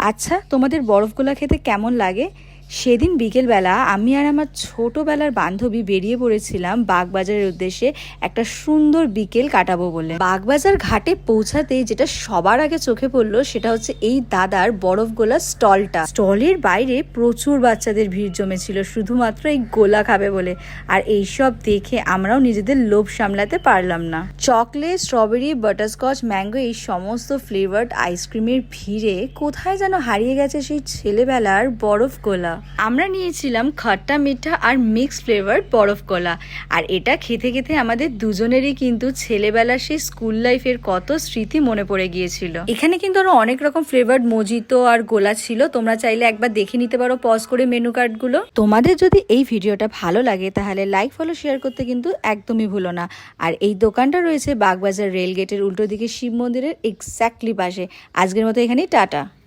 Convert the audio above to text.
আচ্ছা, তোমাদের বরফগোলা খেতে কেমন লাগে? সেদিন বিকেলবেলা আমি আর আমার ছোটবেলার বান্ধবী বেরিয়ে পড়েছিলাম বাগবাজারের উদ্দেশ্যে একটা সুন্দর বিকেল কাটাবো বলে। বাগবাজার ঘাটে পৌঁছাতেই যেটা সবার আগে চোখে পড়লো সেটা হচ্ছে এই দাদার বরফগোলা স্টলটা। স্টলের বাইরে প্রচুর বাচ্চাদের ভিড় জমেছিল শুধুমাত্র এই গোলা খাবে বলে। আর এইসব দেখে আমরাও নিজেদের লোভ সামলাতে পারলাম না। চকলেট, স্ট্রবেরি, বাটারস্কচ, ম্যাঙ্গো এই সমস্ত ফ্লেভার্ড আইসক্রিমের ভিড়ে কোথায় যেন হারিয়ে গেছে সেই ছেলেবেলার বরফগোলা। আমরা নিয়েছিলাম খট্টা মিঠা আর মিক্স ফ্লেভার বরফ কলা। আর এটা খেতে খেতে আমাদের দুজনেরই কিন্তু ছেলেবেলার সেই স্কুল লাইফের কত স্মৃতি মনে পড়ে গিয়েছিল। এখানে কিন্তু আরো অনেক রকম ফ্লেভার্ড মজিতো আর গোলা ছিল, তোমরা চাইলে একবার দেখে নিতে পারো পজ করে মেনু কার্ডগুলো। তোমাদের যদি এই ভিডিওটা ভালো লাগে তাহলে লাইক, ফলো, শেয়ার করতে কিন্তু একদমই ভুলো না। আর এই দোকানটা রয়েছে বাগবাজার রেল গেটের উল্টো দিকে শিব মন্দিরের এক্স্যাক্টলি পাশে। আজকের মতো এখানেই টাটা।